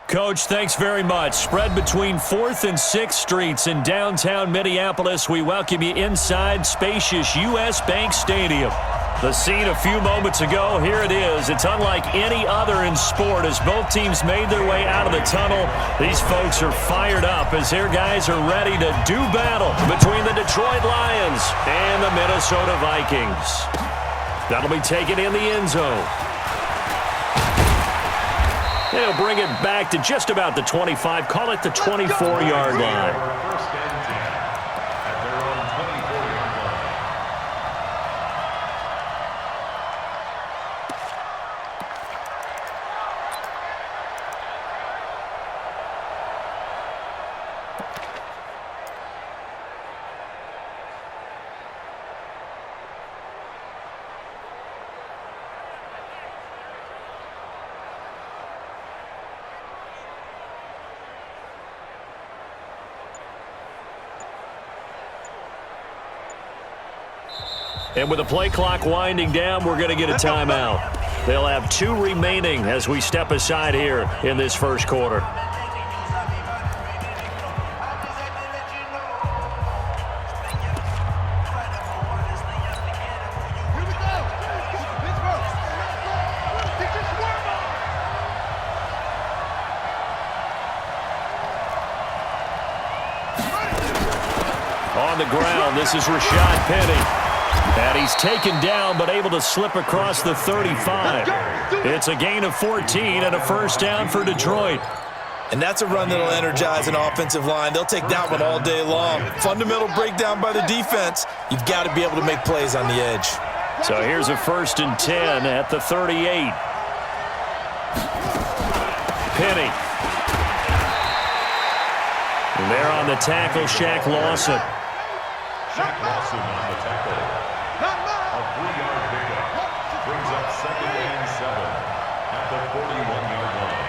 Coach, thanks very much. Spread between 4th and 6th Streets in downtown Minneapolis. We welcome you inside spacious U.S. Bank Stadium. The scene a few moments ago, here it is. It's unlike any other in sport as both teams made their way out of the tunnel. These folks are fired up as their guys are ready to do battle between the Detroit Lions and the Minnesota Vikings. That'll be taken in the end zone. They'll bring it back to just about the 25, call it the 24-yard line. And with the play clock winding down, we're going to get a timeout. They'll have 2 remaining as we step aside here in this first quarter. On the ground, this is Rashad Penny. And he's taken down but able to slip across the 35. It's a gain of 14 and a first down for Detroit. And that's a run that'll energize an offensive line. They'll take that one all day long. Fundamental breakdown by the defense. You've got to be able to make plays on the edge. So here's a 1st and 10 at the 38. Penny. And there on the tackle, Shaq Lawson. Shaq Lawson on the tackle. A 3-yard pickup. Brings up 2nd and 7 at the 41-yard line.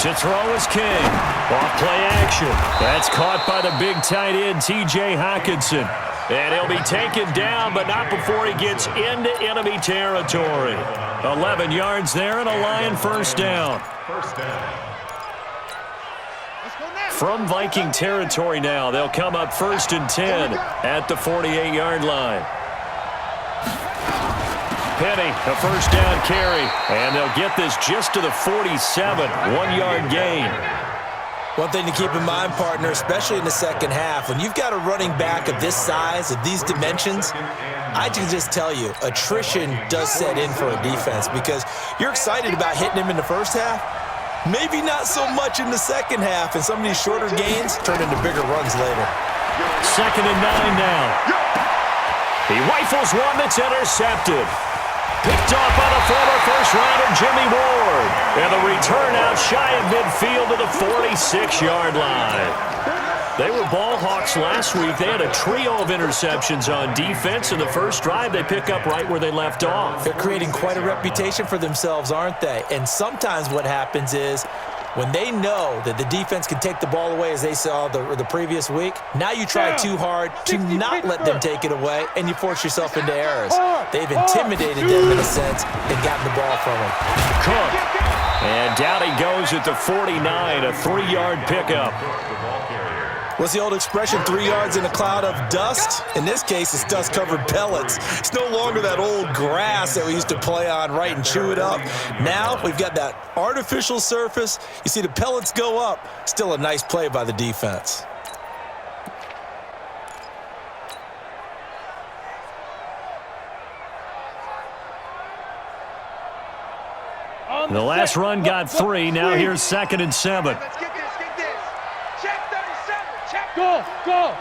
To throw is King. Off play action. That's caught by the big tight end, T.J. Hockenson. And he'll be taken down, but not before he gets into enemy territory. 11 yards there and a Lion first down. First down. From Viking territory now, they'll come up 1st and 10 at the 48-yard line. Penny, a first down carry, and they'll get this just to the 47, 1-yard gain. One thing to keep in mind, partner, especially in the second half, when you've got a running back of this size, of these dimensions, I can just tell you, attrition does set in for a defense because you're excited about hitting him in the first half. Maybe not so much in the second half, and some of these shorter gains turn into bigger runs later. 2nd and 9 now. He rifles one that's intercepted. Picked off by the former first-rounder Jimmy Ward. And the return out shy of midfield to the 46-yard line. They were ball hawks last week. They had a trio of interceptions on defense. In the first drive, they pick up right where they left off. They're creating quite a reputation for themselves, aren't they? And sometimes what happens is when they know that the defense can take the ball away, as they saw the previous week, now you try too hard to not let them take it away, and you force yourself into errors. They've intimidated them in a sense and gotten the ball from them. Cook. And down he goes at the 49, a 3-yard pickup. What's the old expression, 3 yards in a cloud of dust? In this case, it's dust-covered pellets. It's no longer that old grass that we used to play on, right, and chew it up. Now we've got that artificial surface. You see the pellets go up. Still a nice play by the defense. The last run got 3. Now here's 2nd and 7. Go, go.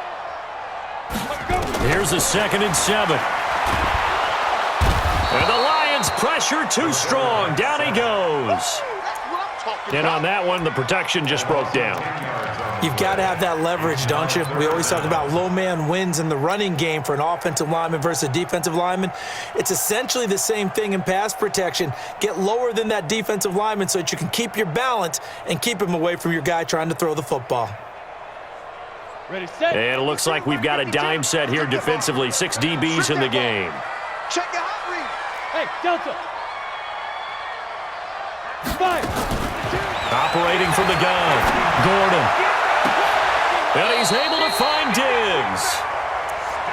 Here's a 2nd and 7. And the Lions pressure too strong. Down he goes. And on that one, the protection just broke down. You've got to have that leverage, don't you? We always talk about low man wins in the running game for an offensive lineman versus a defensive lineman. It's essentially the same thing in pass protection. Get lower than that defensive lineman so that you can keep your balance and keep him away from your guy trying to throw the football. Ready, set. And it looks like we've got a dime set here defensively. 6 DBs in the game. Check your hot read. Hey, Delta. Fire. Operating from the gun, Gordon. And he's able to find Diggs.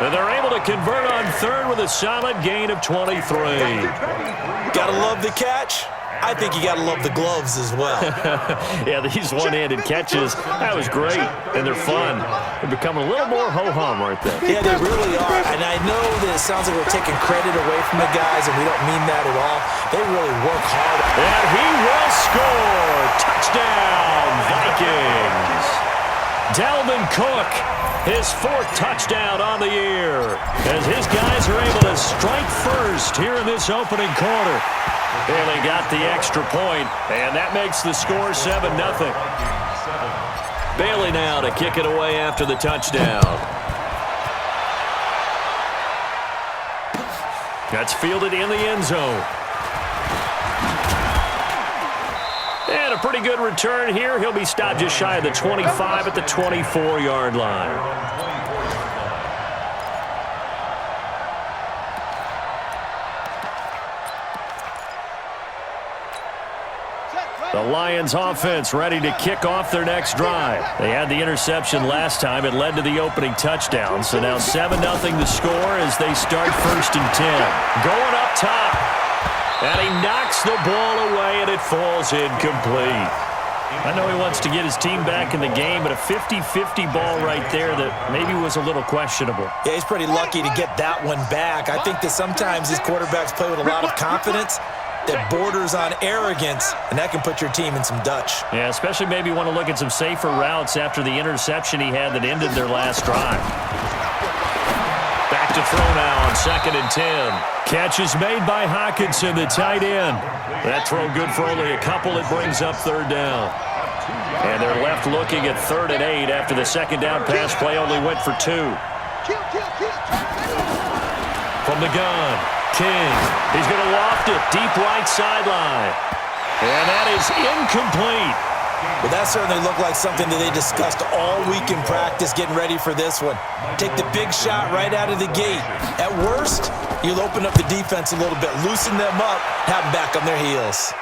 And they're able to convert on third with a solid gain of 23. Gotta love the catch. I think you gotta love the gloves as well. Yeah, these one-handed catches, that was great, and they're fun. They're becoming a little more ho-hum, aren't they? Yeah, they really are. And I know that it sounds like we're taking credit away from the guys, and we don't mean that at all. They really work hard. And he will score. Touchdown, Vikings. Dalvin Cook, his 4th touchdown on the year, as his guys are able to strike first here in this opening quarter. And they got the extra point, and that makes the score 7-0. Bailey now to kick it away after the touchdown. That's fielded in the end zone. And a pretty good return here. He'll be stopped just shy of the 25 at the 24-yard line. The Lions offense ready to kick off their next drive. They had the interception last time. It led to the opening touchdown. So now 7-0 the score as they start 1st and 10. Going up top. And he knocks the ball away, and it falls incomplete. I know he wants to get his team back in the game, but a 50-50 ball right there that maybe was a little questionable. Yeah, he's pretty lucky to get that one back. I think that sometimes these quarterbacks play with a lot of confidence that borders on arrogance, and that can put your team in some Dutch. Yeah, especially maybe want to look at some safer routes after the interception he had that ended their last drive. Back to throw now on 2nd and 10. Catch is made by Hawkinson, the tight end. That throw good for only a couple. It brings up 3rd down. And they're left looking at 3rd and 8 after the 2nd down pass play only went for 2. From the gun, King. He's going to loft it deep right sideline. And that is incomplete. But that certainly looked like something that they discussed all week in practice getting ready for this one. Take the big shot right out of the gate. At worst, you'll open up the defense a little bit, loosen them up, have them back on their heels.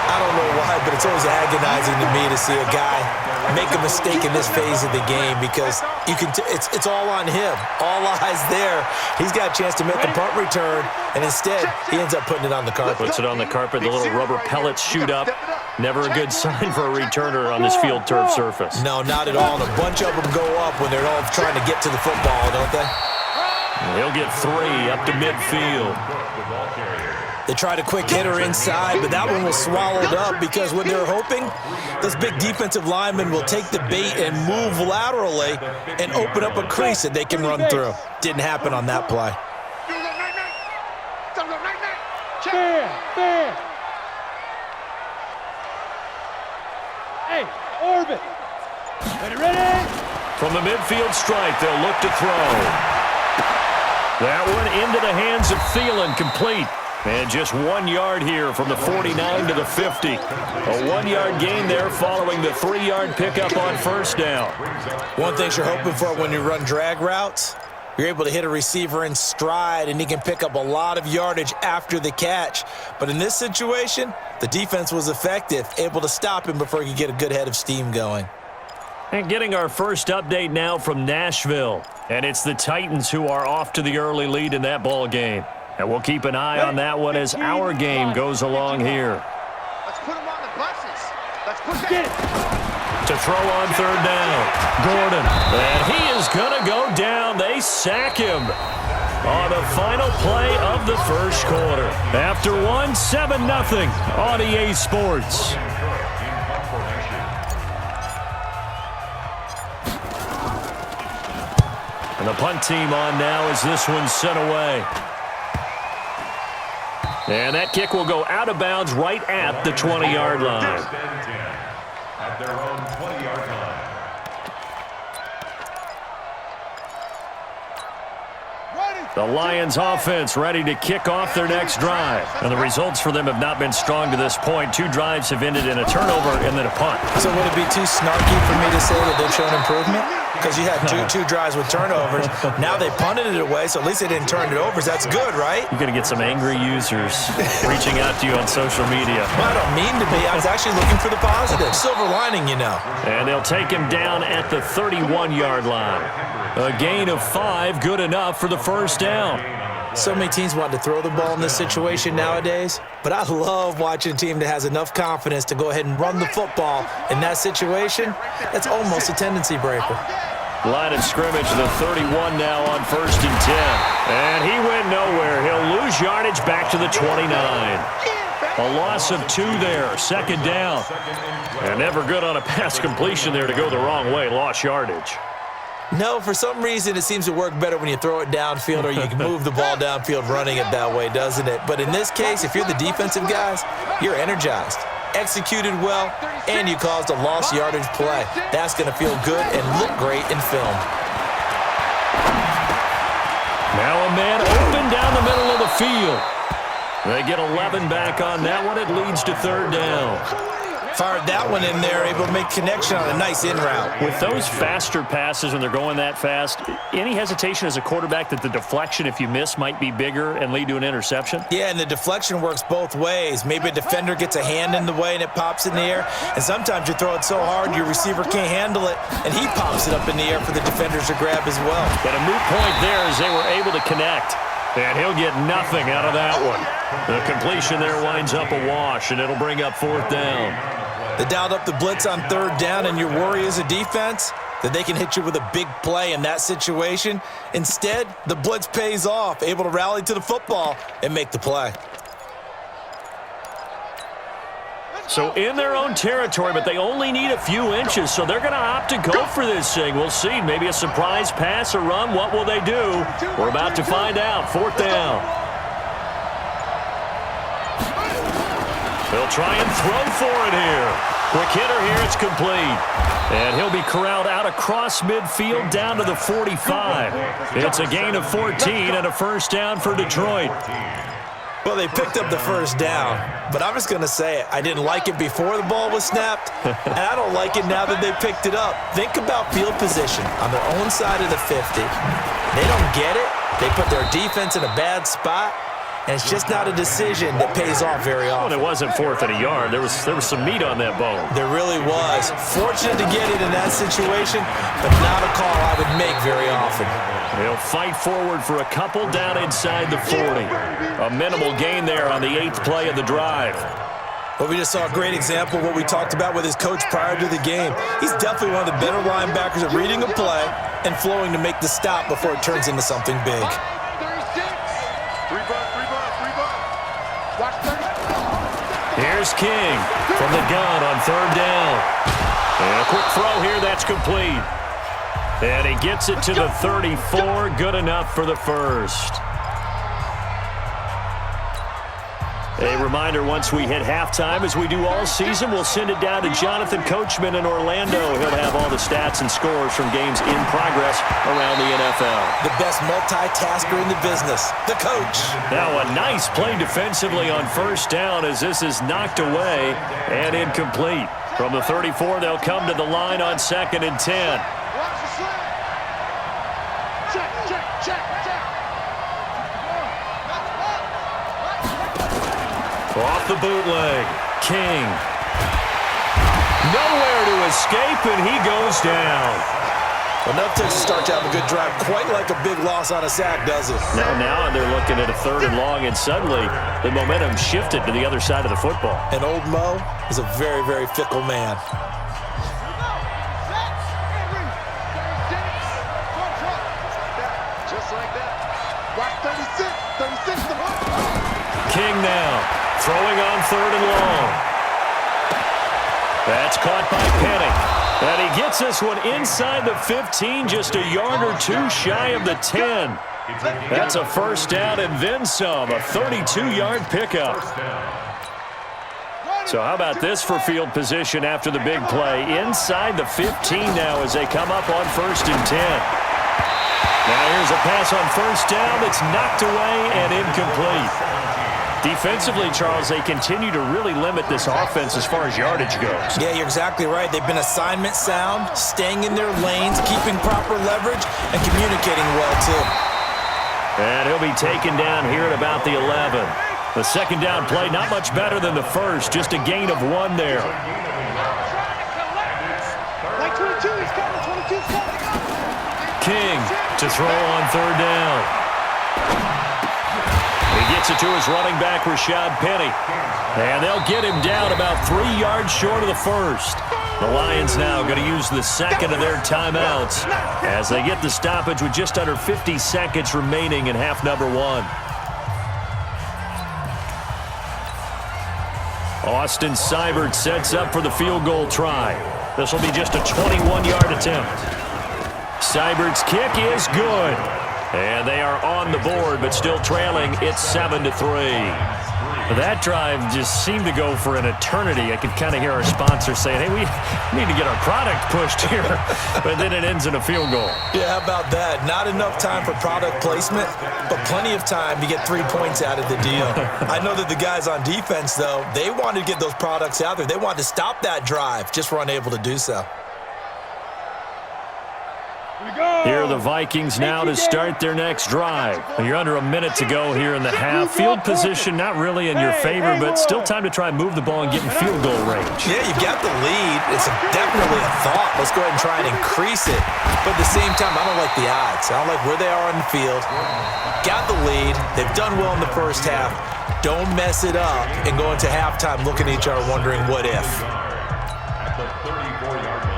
I don't know why, but it's always agonizing to me to see a guy make a mistake in this phase of the game because you can it's all on him. All eyes there. He's got a chance to make the punt return, and instead he ends up putting it on the carpet. Puts it on the carpet. The little rubber pellets shoot up. Never a good sign for a returner on this field turf surface. No, not at all. And a bunch of them go up when they're all trying to get to the football, don't they? He'll get 3 up to midfield. They tried a quick hitter inside, but that one was swallowed up because what they're hoping, those big defensive linemen will take the bait and move laterally and open up a crease that they can run through. Didn't happen on that play. Fair. Hey, orbit. Ready? From the midfield stripe, they'll look to throw. That one into the hands of Thielen, complete. And just 1 yard here from the 49 to the 50. A 1-yard gain there following the 3-yard pickup on 1st down. One thing you're hoping for when you run drag routes, you're able to hit a receiver in stride, and he can pick up a lot of yardage after the catch. But in this situation, the defense was effective, able to stop him before he could get a good head of steam going. And getting our first update now from Nashville. And it's the Titans who are off to the early lead in that ball game. And we'll keep an eye on that one as our game goes along here. Let's put them on the buses. Let's put them. To throw on 3rd down, Gordon. And he is going to go down. They sack him on the final play of the 1st quarter. After 7-0 on EA Sports. And the punt team on now as this one's sent away. And that kick will go out of bounds right at the 20-yard line. At their own 20-yard line. Ready. The Lions offense ready to kick off their next drive. And the results for them have not been strong to this point. 2 drives have ended in a turnover and then a punt. So would it be too snarky for me to say that they've shown improvement? Because you had two drives with turnovers. Now they punted it away, so at least they didn't turn it over. That's good, right? You're going to get some angry users reaching out to you on social media. Well, I don't mean to be. I was actually looking for the positive. Silver lining, you know. And they'll take him down at the 31-yard line. A gain of 5, good enough for the first down. So many teams want to throw the ball in this situation nowadays, but I love watching a team that has enough confidence to go ahead and run the football in that situation. That's almost a tendency breaker. Line of scrimmage, the 31 now on 1st and 10. And he went nowhere. He'll lose yardage back to the 29. A loss of 2 there, 2nd down. And never good on a pass completion there to go the wrong way. Lost yardage. No, for some reason it seems to work better when you throw it downfield or you can move the ball downfield running it that way, doesn't it? But in this case, if you're the defensive guys, you're energized, executed well, and you caused a lost yardage play. That's going to feel good and look great in film. Now a man open down the middle of the field. They get 11 back on that one. It leads to 3rd down. Fired that one in there, able to make connection on a nice in route. With those faster passes when they're going that fast, any hesitation as a quarterback that the deflection, if you miss, might be bigger and lead to an interception? Yeah, and the deflection works both ways. Maybe a defender gets a hand in the way and it pops in the air, and sometimes you throw it so hard your receiver can't handle it, and he pops it up in the air for the defenders to grab as well. But a moot point there as they were able to connect. And he'll get nothing out of that one. The completion there winds up a wash, and it'll bring up 4th down. They dialed up the blitz on 3rd down, and your worry as a defense that they can hit you with a big play in that situation. Instead, the blitz pays off, able to rally to the football and make the play. So in their own territory, but they only need a few inches, so they're going to opt to go for this thing. We'll see. Maybe a surprise pass or run. What will they do? We're about to find out. 4th down. They'll try and throw for it here. Quick hitter here. It's complete. And he'll be corralled out across midfield down to the 45. It's a gain of 14 and a 1st down for Detroit. Well, they picked up the 1st down, but I'm just going to say it. I didn't like it before the ball was snapped, and I don't like it now that they picked it up. Think about field position on their own side of the 50. They don't get it. They put their defense in a bad spot, and it's just not a decision that pays off very often. Well, it wasn't 4th and a yard. There was some meat on that bone. There really was. Fortunate to get it in that situation, but not a call I would make very often. They'll fight forward for a couple down inside the 40. A minimal gain there on the 8th play of the drive. Well, we just saw a great example of what we talked about with his coach prior to the game. He's definitely one of the better linebackers at reading a play and flowing to make the stop before it turns into something big. Here's King from the gun on 3rd down. And a quick throw here, that's complete. And he gets it to the 34, good enough for the 1st. A reminder, once we hit halftime, as we do all season, we'll send it down to Jonathan Coachman in Orlando. He'll have all the stats and scores from games in progress around the NFL. The best multitasker in the business, the coach. Now a nice play defensively on 1st down as this is knocked away and incomplete. From the 34, they'll come to the line on 2nd and 10. Off the bootleg, King. Nowhere to escape, and he goes down. Enough to start to have a good drive, quite like a big loss on a sack, does it? Now they're looking at a 3rd and long, and suddenly the momentum shifted to the other side of the football. And old Mo is a very, very fickle man. Just like that. Watch 36. King now. Throwing on 3rd and long. That's caught by Penny. And he gets this one inside the 15, just a yard or 2 shy of the 10. That's a 1st down and then some, a 32-yard pickup. So how about this for field position after the big play? Inside the 15 now as they come up on 1st and 10. Now here's a pass on first down that's knocked away and incomplete. Defensively, Charles, they continue to really limit this offense as far as yardage goes. Yeah, you're exactly right. They've been assignment sound, staying in their lanes, keeping proper leverage, and communicating well, too. And he'll be taken down here at about the 11. The second down play, not much better than the first, just a gain of 1 there. Like 22, he's coming, 22's coming. King to throw on third down. He gets it to his running back, Rashad Penny. And they'll get him down about 3 yards short of the first. The Lions now going to use the second of their timeouts as they get the stoppage with just under 50 seconds remaining in half number 1. Austin Seibert sets up for the field goal try. This will be just a 21-yard attempt. Seibert's kick is good. And they are on the board, but still trailing. It's 7-3. That drive just seemed to go for an eternity. I could kind of hear our sponsor saying, hey, we need to get our product pushed here. But then it ends in a field goal. Yeah, how about that? Not enough time for product placement, but plenty of time to get 3 points out of the deal. I know that the guys on defense, though, they wanted to get those products out there. They wanted to stop that drive, just were unable to do so. Here are the Vikings now to start their next drive. You're under a minute to go here in the half. Field position not really in your favor, but still time to try and move the ball and get in field goal range. Yeah, you've got the lead. It's definitely a thought. Let's go ahead and try and increase it. But at the same time, I don't like the odds. I don't like where they are on the field. Got the lead. They've done well in the first half. Don't mess it up and go into halftime looking at each other wondering what if. At the 34-yard line.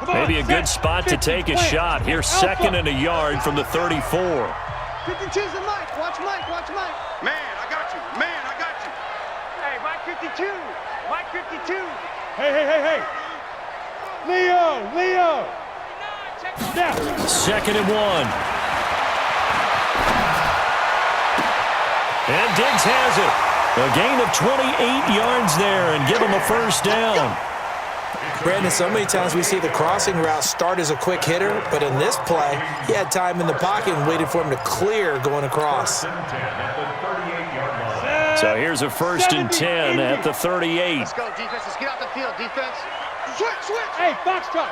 Maybe a good spot to take a shot. Here's second and a yard from the 34. 52's the Mike. Watch Mike. Watch Mike. Man, I got you. Man, I got you. Hey, Mike 52. Mike 52. Hey. Leo. Now. Second and 1. And Diggs has it. A gain of 28 yards there and give him a first down. Brandon, so many times we see the crossing route start as a quick hitter, but in this play, he had time in the pocket and waited for him to clear going across. So here's a first and 10 at the 38. Let's go, defense. Let's get out the field, defense. Switch. Hey, box drop.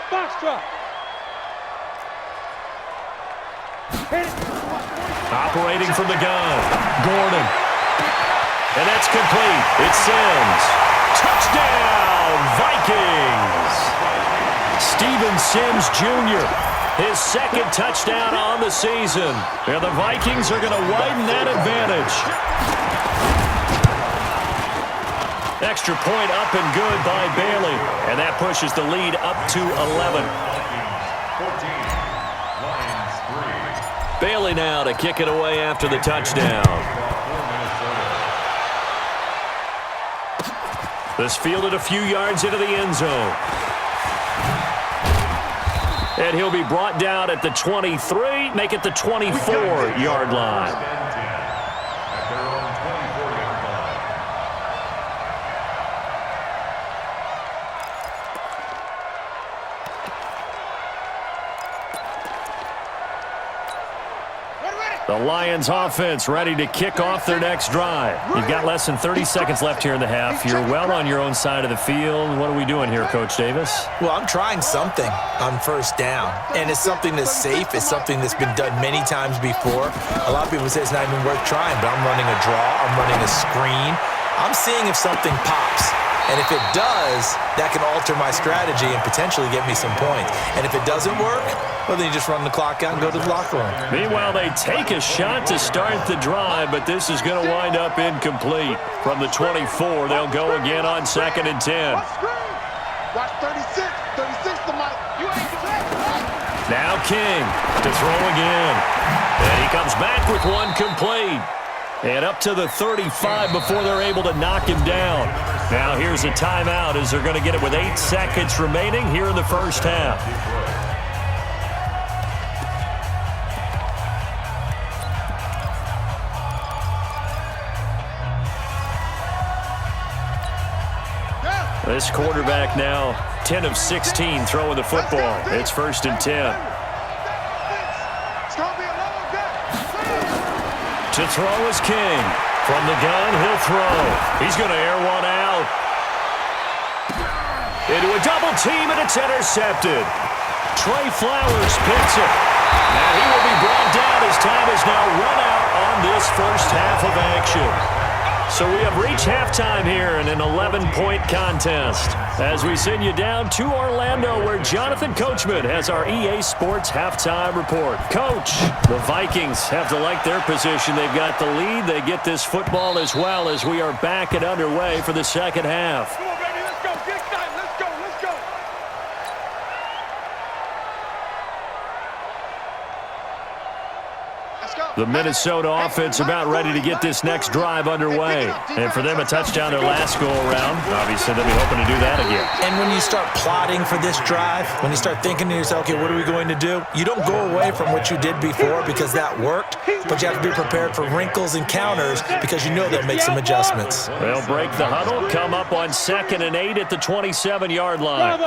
Hit it. Operating from the gun. Gordon. And that's complete. It's Sims. Touchdown, Vikings. Steven Sims Jr., his second touchdown on the season. And the Vikings are going to widen that advantage. Extra point up and good by Bailey. And that pushes the lead up to 11. 14, Lions 3. Bailey now to kick it away after the touchdown. This fielded a few yards into the end zone. And he'll be brought down at the 23, make it the 24-yard line. At their own 24-yard line. The Lions offense ready to kick off their next drive. You've got less than 30 seconds left here in the half. You're well on your own side of the field. What are we doing here, Coach Davis? Well, I'm trying something on first down, and it's something that's safe. It's something that's been done many times before. A lot of people say it's not even worth trying, but I'm running a draw. I'm running a screen. I'm seeing if something pops. And if it does, that can alter my strategy and potentially get me some points. And if it doesn't work, well, then you just run the clock out and go to the locker room. Meanwhile, they take a shot to start the drive, but this is going to wind up incomplete. From the 24, they'll go again on second and 10. Watch 36. 36 to Mike. You ain't Now King to throw again. And he comes back with one complete. And up to the 35 before they're able to knock him down. Now here's a timeout as they're going to get it with 8 seconds remaining here in the first half. This quarterback now 10 of 16 throwing the football. It's 1st and 10. To throw is King. From the gun, he'll throw. He's going to air one out. Into a double team, and it's intercepted. Trey Flowers picks it. And he will be brought down as time is now run out on this first half of action. So we have reached halftime here in an 11-point contest as we send you down to Orlando where Jonathan Coachman has our EA Sports halftime report. Coach, the Vikings have to like their position. They've got the lead. They get this football as well as we are back and underway for the second half. Come on, baby, let's go. Get excited. Let's go. Let's go. The Minnesota offense about ready to get this next drive underway. And for them, a touchdown their last go-around. Obviously, they'll be hoping to do that again. And when you start plotting for this drive, when you start thinking to yourself, okay, what are we going to do? You don't go away from what you did before because that worked, but you have to be prepared for wrinkles and counters because you know they'll make some adjustments. They'll break the huddle, come up on 2nd and 8 at the 27-yard line.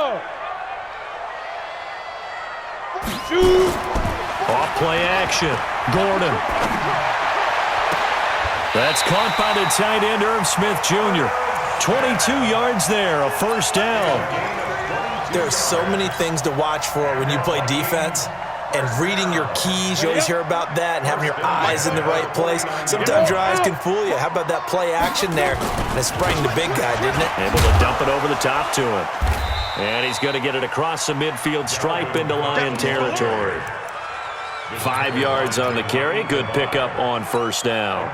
Off play action. Gordon. That's caught by the tight end, Irv Smith Jr. 22 yards there, a first down. There are so many things to watch for when you play defense. And reading your keys, you always hear about that, and having your eyes in the right place. Sometimes your eyes can fool you. How about that play action there? And it sprang the big guy, didn't it? Able to dump it over the top to him. And he's going to get it across the midfield stripe into Lion territory. 5 yards on the carry. Good pickup on first down.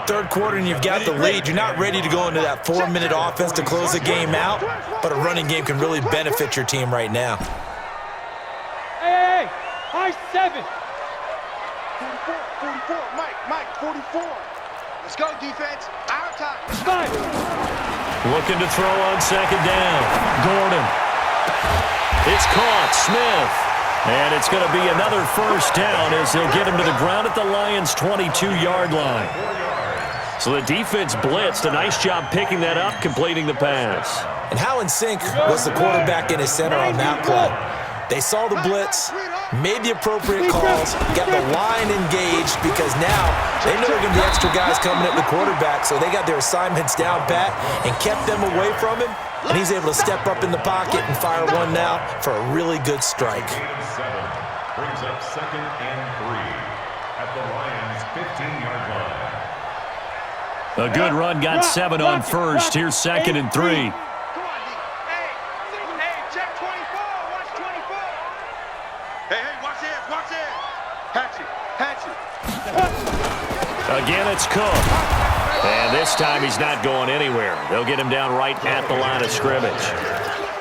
Third quarter and you've got the lead. You're not ready to go into that 4-minute offense to close the game out, but a running game can really benefit your team right now. Hey, high 7. 44, Mike, 44. Let's go, defense. Our time. It's 5. Looking to throw on 2nd down. Gordon. It's caught. Smith. And it's going to be another first down as they'll get him to the ground at the Lions' 22-yard line. So the defense blitzed. A nice job picking that up, completing the pass. And how in sync was the quarterback in his center on that play? They saw the blitz, made the appropriate calls, got the line engaged because now they know there are going to be extra guys coming at the quarterback, so they got their assignments down pat and kept them away from him, and he's able to step up in the pocket and fire one now for a really good strike. Brings up 2nd and 3 at the Lions' 15-yard line. A good run, got 7 on first. Here's 2nd and 3. Again, it's Cook. And this time he's not going anywhere. They'll get him down right at the line of scrimmage.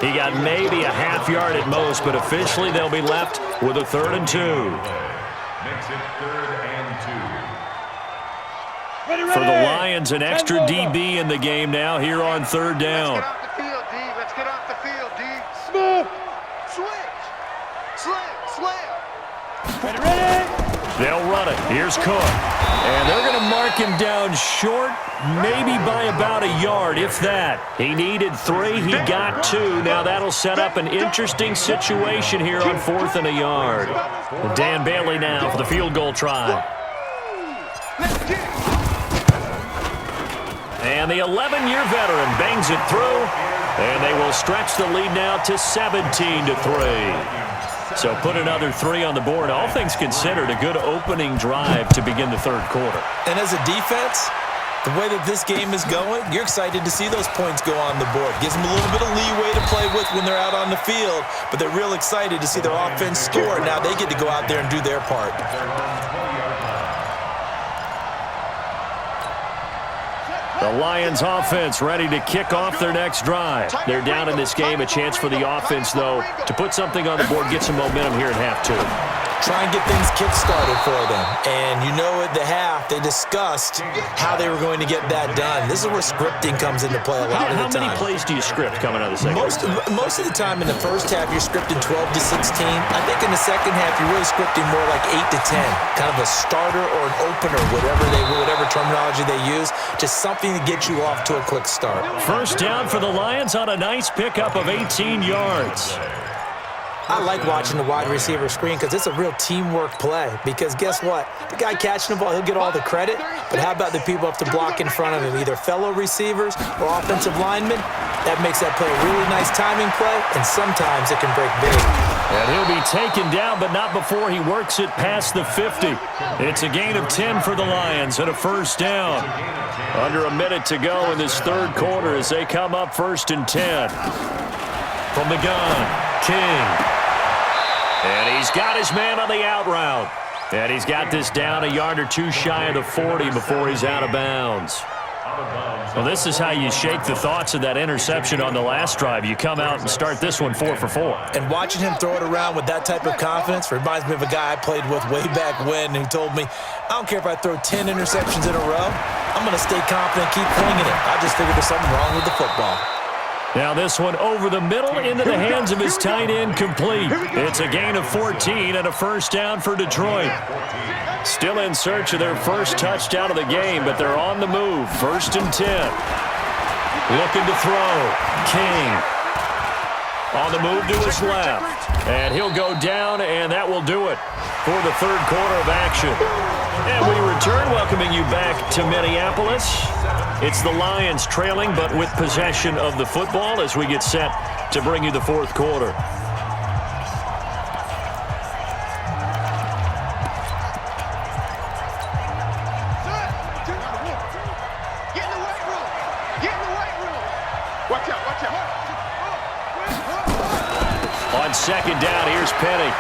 He got maybe a half yard at most, but officially they'll be left with a 3rd and 2. Makes it 3rd and 2. For the Lions, an extra DB in the game now here on 3rd down. Let's get off the field, D. Let's get off the field, D. Smooth. Switch. Slam. Ready. They'll run it. Here's Cook. And they're going to mark him down short, maybe by about a yard, if that. He needed 3. He got 2. Now that'll set up an interesting situation here on 4th and a yard. Dan Bailey now for the field goal try. And the 11-year veteran bangs it through. And they will stretch the lead now to 17-3. So put another 3 on the board. All things considered, a good opening drive to begin the 3rd quarter. And as a defense, the way that this game is going, you're excited to see those points go on the board. Gives them a little bit of leeway to play with when they're out on the field, but they're real excited to see their offense score. Now they get to go out there and do their part. The Lions offense ready to kick off their next drive. They're down in this game. A chance for the offense, though, to put something on the board, get some momentum here at half 2. try and get things kick-started for them. And you know at the half, they discussed how they were going to get that done. This is where scripting comes into play a lot of the time. How many plays do you script coming out of the second half? Most of the time in the first half, you're scripting 12 to 16. I think in the second half, you're really scripting more like 8 to 10. Kind of a starter or an opener, whatever terminology they use. Just something to get you off to a quick start. First down for the Lions on a nice pickup of 18 yards. I like watching the wide receiver screen because it's a real teamwork play. Because guess what? The guy catching the ball, he'll get all the credit. But how about the people up to block in front of him, either fellow receivers or offensive linemen? That makes that play a really nice timing play, and sometimes it can break big. And he'll be taken down, but not before he works it past the 50. It's a gain of 10 for the Lions and a first down. Under a minute to go in this third quarter as they come up 1st and 10. From the gun, King. And he's got his man on the out route. And he's got this down a yard or two shy of the 40 before he's out of bounds. Well, this is how you shake the thoughts of that interception on the last drive. You come out and start this one 4 for 4. And watching him throw it around with that type of confidence reminds me of a guy I played with way back when who told me, I don't care if I throw 10 interceptions in a row, I'm going to stay confident, keep flinging it. I just figured there's something wrong with the football. Now this one over the middle into the hands of his tight end, complete. It's a gain of 14 and a first down for Detroit. Still in search of their first touchdown of the game, but they're on the move. 1st and 10. Looking to throw. King. On the move to his left. And he'll go down, and that will do it for the third quarter of action. And we return, welcoming you back to Minneapolis. It's the Lions trailing, but with possession of the football as we get set to bring you the fourth quarter. On second down, here's Penny.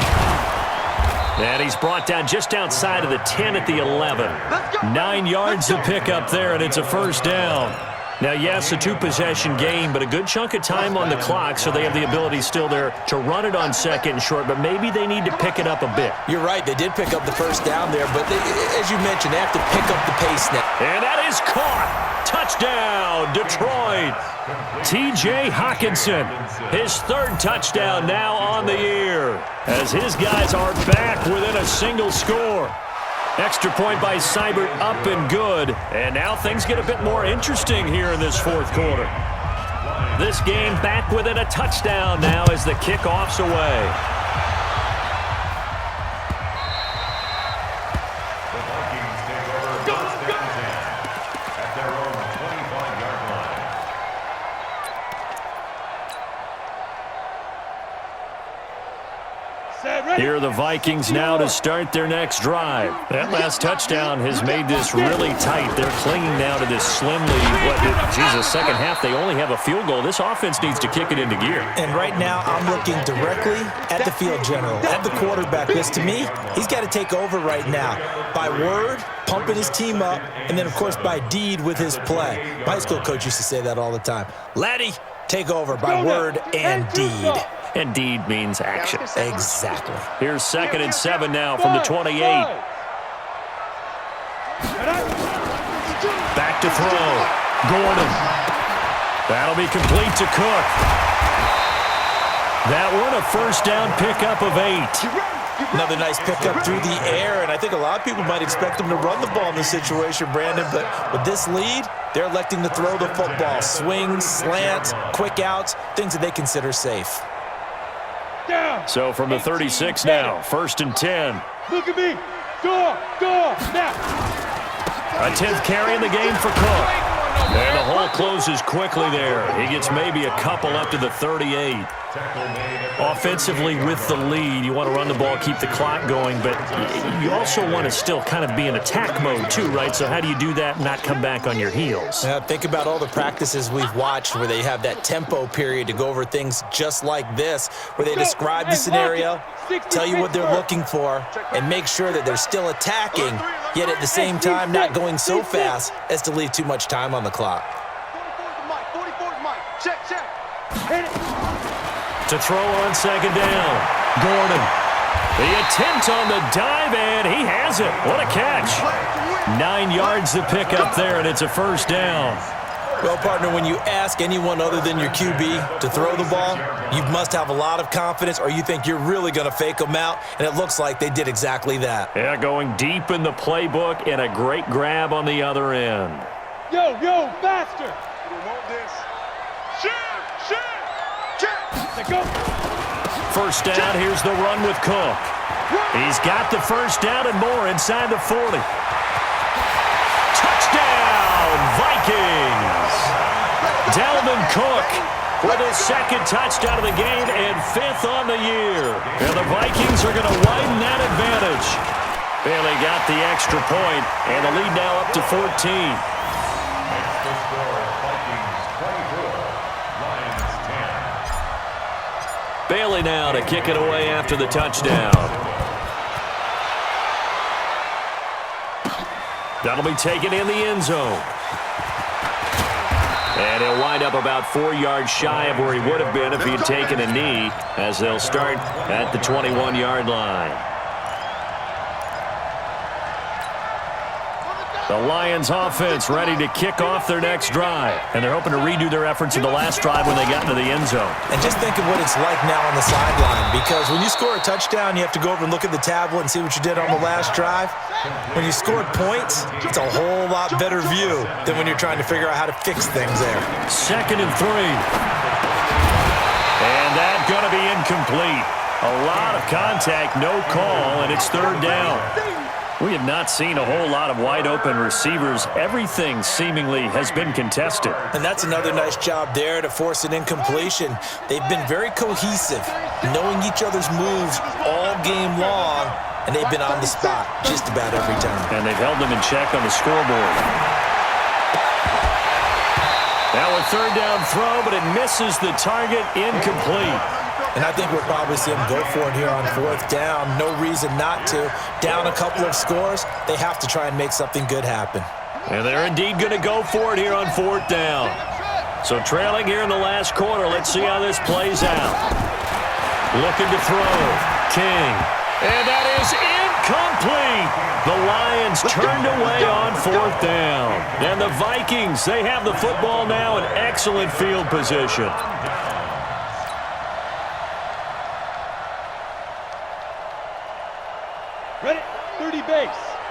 And he's brought down just outside of the 10 at the 11. 9 yards to pick up there, and it's a first down. Now, yes, a two-possession game, but a good chunk of time on the clock, so they have the ability still there to run it on second and short, but maybe they need to pick it up a bit. You're right. They did pick up the first down there, but as you mentioned, they have to pick up the pace now. And that is caught. Touchdown, Detroit. T.J. Hockenson, his third touchdown now on the year, as his guys are back within a single score. Extra point by Seibert, up and good. And now things get a bit more interesting here in this fourth quarter. This game back within a touchdown now as the kickoff's away. The Vikings take over 1st and 10 at their own 25-yard line. Here are the Vikings now to start their next drive. That last touchdown has made this really tight. They're clinging now to this slim lead. Second half, they only have a field goal. This offense needs to kick it into gear. And right now, I'm looking directly at the field general, at the quarterback, because to me, he's got to take over right now. By word, pumping his team up, and then, of course, by deed with his play. My high school coach used to say that all the time. Laddie, take over by word and deed. And deed means action. Exactly. Here's 2nd and 7 now from the 28. Back to throw. Gordon. That'll be complete to Cook. That one a first down pickup of 8. Another nice pickup through the air, and I think a lot of people might expect him to run the ball in this situation, Brandon, but with this lead, they're electing to throw the football. Swings, slants, quick outs, things that they consider safe. So from the 36 now, 1st and 10. Look at me. Go, now. A 10th carry in the game for Cook. And the hole closes quickly there. He gets maybe a couple up to the 38. Offensively with the lead, you want to run the ball, keep the clock going, but you also want to still kind of be in attack mode too, right? So how do you do that and not come back on your heels? Think about all the practices we've watched where they have that tempo period to go over things just like this, where they describe the scenario, tell you what they're looking for, and make sure that they're still attacking, yet at the same time not going so fast as to leave too much time on the clock. 44's Mike. Check. Hit it. To throw on second down. Gordon. The attempt on the dive, and he has it. What a catch. 9 yards to pick up there, and it's a first down. Well, partner, when you ask anyone other than your QB to throw the ball, you must have a lot of confidence, or you think you're really going to fake them out, and it looks like they did exactly that. Yeah, going deep in the playbook, and a great grab on the other end. Yo, faster. You want this? Check. Let's go. First down, here's the run with Cook. He's got the first down and more inside the 40. Touchdown, Vikings! Dalvin Cook with his second touchdown of the game and 5th on the year. And the Vikings are going to widen that advantage. Bailey got the extra point, and the lead now up to 14. Bailey now to kick it away after the touchdown. That'll be taken in the end zone. And he'll wind up about 4 yards shy of where he would have been if he had taken a knee, as they'll start at the 21-yard line. The Lions offense ready to kick off their next drive. And they're hoping to redo their efforts in the last drive when they got into the end zone. And just think of what it's like now on the sideline, because when you score a touchdown, you have to go over and look at the tablet and see what you did on the last drive. When you scored points, it's a whole lot better view than when you're trying to figure out how to fix things there. 2nd and 3. And that's going to be incomplete. A lot of contact, no call, and it's 3rd down. We have not seen a whole lot of wide-open receivers. Everything seemingly has been contested. And that's another nice job there to force an incompletion. They've been very cohesive, knowing each other's moves all game long, and they've been on the spot just about every time. And they've held them in check on the scoreboard. Now a 3rd down throw, but it misses the target, incomplete. And I think we'll probably see them go for it here on 4th down. No reason not to. Down a couple of scores, they have to try and make something good happen. And they're indeed going to go for it here on 4th down. So trailing here in the last quarter, let's see how this plays out. Looking to throw. King. And that is incomplete. The Lions turned away on 4th down. And the Vikings, they have the football now in excellent field position. Ready? 30 base.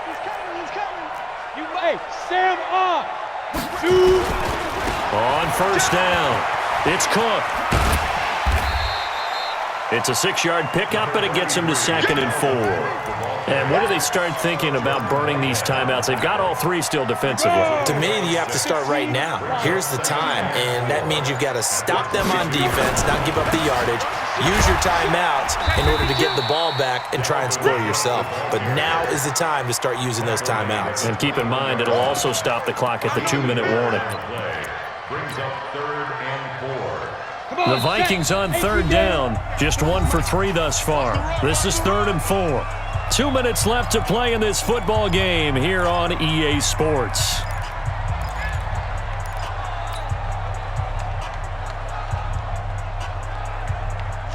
He's coming. Hey, Sam off. 2. On 1st down, it's Cook. It's a 6-yard pickup, and it gets him to 2nd and 4. And when do they start thinking about burning these timeouts? They've got all 3 still defensively. To me, you have to start right now. Here's the time, and that means you've got to stop them on defense, not give up the yardage, use your timeouts in order to get the ball back and try and score yourself. But now is the time to start using those timeouts. And keep in mind, it'll also stop the clock at the 2-minute warning. Brings up 3rd and 4. The Vikings on 3rd down, just 1 for 3 thus far. This is 3rd and 4. 2 minutes left to play in this football game here on EA Sports.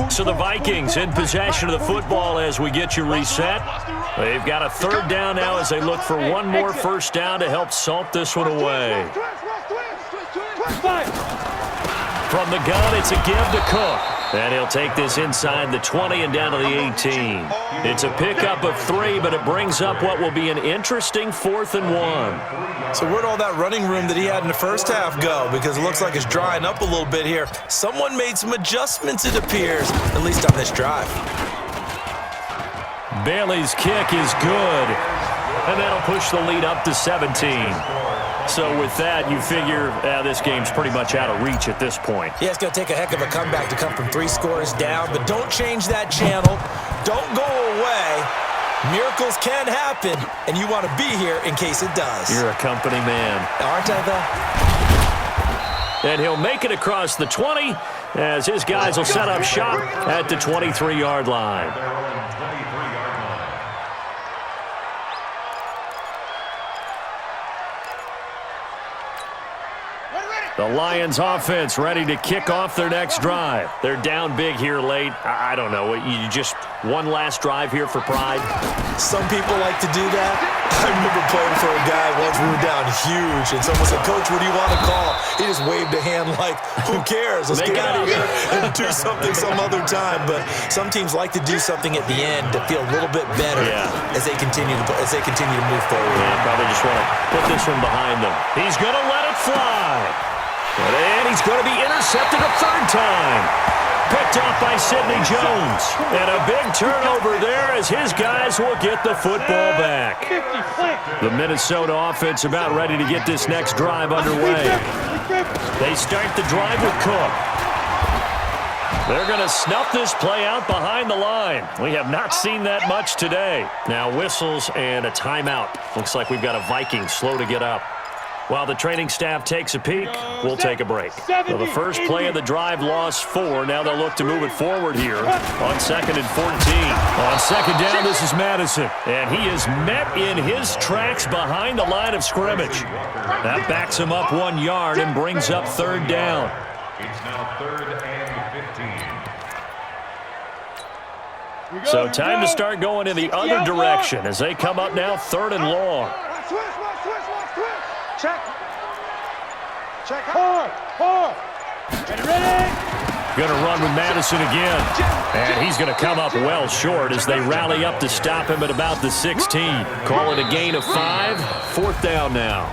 So the Vikings in possession of the football as we get you reset. They've got a 3rd down now as they look for one more 1st down to help salt this one away. From the gun, it's a give to Cook. And he'll take this inside the 20 and down to the 18. It's a pickup of 3, but it brings up what will be an interesting 4th and 1. So where'd all that running room that he had in the first half go? Because it looks like it's drying up a little bit here. Someone made some adjustments, it appears, at least on this drive. Bailey's kick is good. And that'll push the lead up to 17. So with that, you figure this game's pretty much out of reach at this point. Yeah, it's going to take a heck of a comeback to come from 3 scores down, but don't change that channel. Don't go away. Miracles can happen, and you want to be here in case it does. You're a company man. Aren't I, though? And he'll make it across the 20 as his guys will set up shop at the 23-yard line. The The Lions offense ready to kick off their next drive. They're down big here late. I don't know. You just one last drive here for pride? Some people like to do that. I remember playing for a guy once. We were down huge, and someone said, "Coach, what do you want to call?" He just waved a hand like, "Who cares? Let's get out of here and do something some other time." But some teams like to do something at the end to feel a little bit better as they continue to move forward. Yeah, probably just want to put this one behind them. He's going to let it fly. And he's going to be intercepted a third time. Picked off by Sidney Jones. And a big turnover there as his guys will get the football back. The Minnesota offense about ready to get this next drive underway. They start the drive with Cook. They're going to snuff this play out behind the line. We have not seen that much today. Now whistles and a timeout. Looks like we've got a Viking slow to get up. While the training staff takes a peek, we'll take a break. Well, the first play of the drive lost 4. Now they'll look to move it forward here on 2nd and 14. On second down, this is Madison. And he is met in his tracks behind the line of scrimmage. That backs him up 1 yard and brings up 3rd down. It's now 3rd and 15. So time to start going in the other direction as they come up now 3rd and long. Check. Hard. Get ready. Going to run with Madison again. And he's going to come up well short as they rally up to stop him at about the 16. Call it a gain of 5. 4th down now.